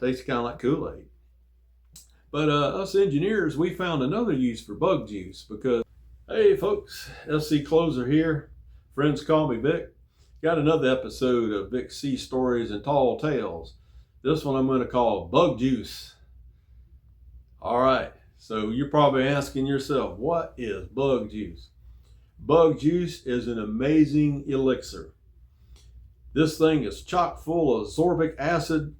Tastes kind of like Kool-Aid. But us engineers, we found another use for bug juice because, hey folks, SC Closer here. Friends call me Vic. Got another episode of Vic Sea Stories and Tall Tales. This one I'm going to call Bug Juice. All right, so you're probably asking yourself, what is bug juice? Bug juice is an amazing elixir. This thing is chock full of ascorbic acid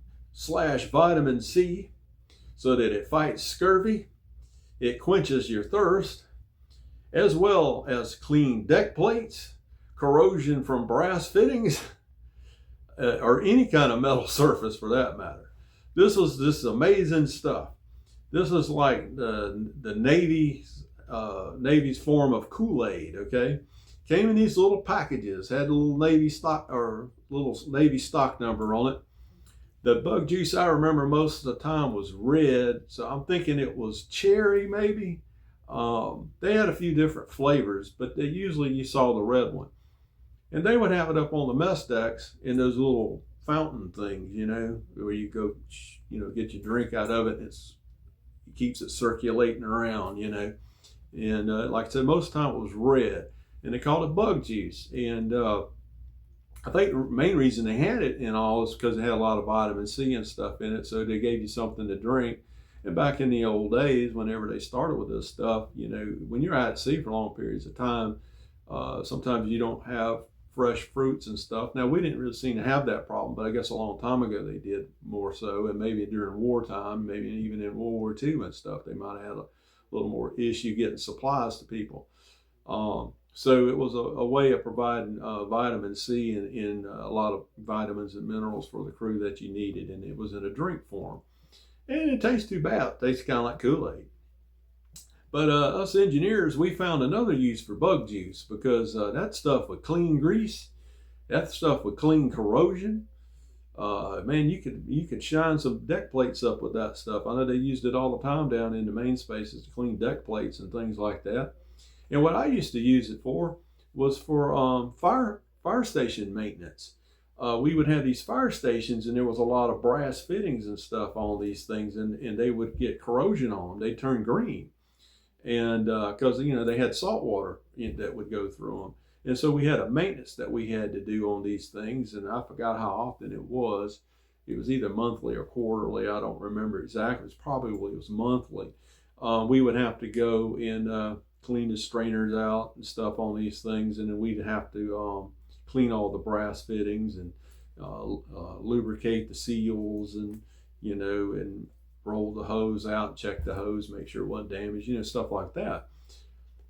/ vitamin C so that it fights scurvy, it quenches your thirst, as well as clean deck plates, corrosion from brass fittings, or any kind of metal surface for that matter. This is amazing stuff. This is like the Navy's form of Kool-Aid, okay? Came in these little packages, had a little Navy stock number on it. The bug juice I remember most of the time was red, so I'm thinking it was cherry maybe. They had a few different flavors, but usually you saw the red one. And they would have it up on the mess decks in those little fountain things, you know, where you go, get your drink out of it, and it keeps it circulating around, you know. And like I said, most of the time it was red, and they called it bug juice. And I think the main reason they had it in all is because it had a lot of vitamin C and stuff in it, so they gave you something to drink. And back in the old days, whenever they started with this stuff, you know, when you're out at sea for long periods of time, sometimes you don't have fresh fruits and stuff. Now, we didn't really seem to have that problem, but I guess a long time ago they did more so, and maybe during wartime, maybe even in World War II and stuff, they might have had a little more issue getting supplies to people. So it was a way of providing vitamin C and a lot of vitamins and minerals for the crew that you needed, and it was in a drink form. And it tastes too bad. It tastes kind of like Kool-Aid. But us engineers, we found another use for bug juice because that stuff would clean grease, that stuff would clean corrosion. Man, you could shine some deck plates up with that stuff. I know they used it all the time down in the main spaces to clean deck plates and things like that. And what I used to use it for was for fire station maintenance. We would have these fire stations, and there was a lot of brass fittings and stuff on these things, and they would get corrosion on them. They'd turn green. And because they had salt water that would go through them, and so we had a maintenance that we had to do on these things, and I forgot how often it was. It was either monthly or quarterly. I don't remember exactly. It was monthly. We would have to go and clean the strainers out and stuff on these things, and then we'd have to clean all the brass fittings and lubricate the seals, and and roll the hose out, check the hose, make sure it wasn't damaged, stuff like that.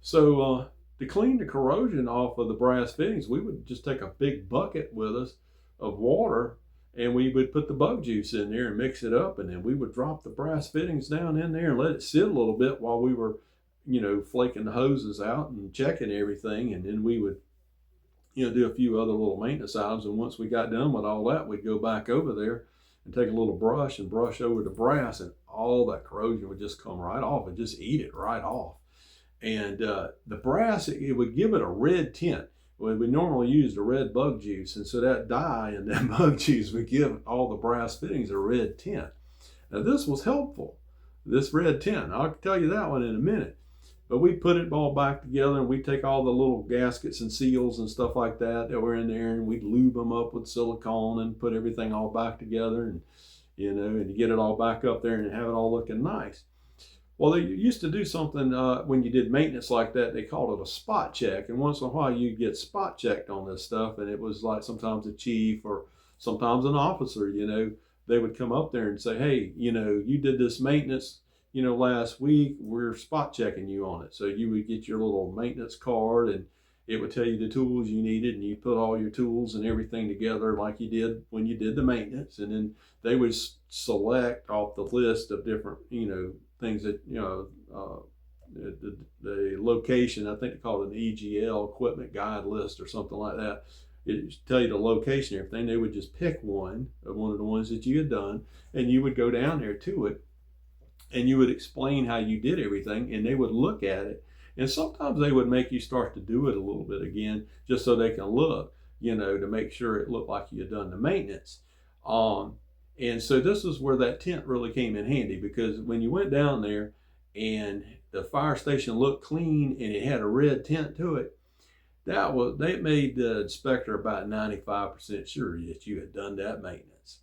So to clean the corrosion off of the brass fittings, we would just take a big bucket with us of water, and we would put the bug juice in there and mix it up, and then we would drop the brass fittings down in there and let it sit a little bit while we were, flaking the hoses out and checking everything, and then we would, do a few other little maintenance items. And once we got done with all that, we'd go back over there and take a little brush and brush over the brass, and all that corrosion would just come right off and just eat it right off. And the brass, it would give it a red tint. We normally use the red bug juice, and so that dye and that bug juice would give all the brass fittings a red tint. Now this was helpful, this red tint. I'll tell you that one in a minute. But we put it all back together, and we take all the little gaskets and seals and stuff like that were in there, and we'd lube them up with silicone and put everything all back together, and and get it all back up there and have it all looking nice. Well, they used to do something when you did maintenance like that. They called it a spot check, and once in a while you'd get spot checked on this stuff, and it was like sometimes a chief or sometimes an officer. They would come up there and say, hey, you did this maintenance last week, we're spot checking you on it. So you would get your little maintenance card, and it would tell you the tools you needed, and you put all your tools and everything together like you did when you did the maintenance. And then they would select off the list of different, things that, the location, I think they call it an EGL, equipment guide list or something like that. It tell you the location and everything. They would just pick one of the ones that you had done, and you would go down there to it, and you would explain how you did everything, and they would look at it. And sometimes they would make you start to do it a little bit again, just so they can look, to make sure it looked like you had done the maintenance. And so this is where that tent really came in handy, because when you went down there and the fire station looked clean and it had a red tent to it, that made the inspector about 95% sure that you had done that maintenance.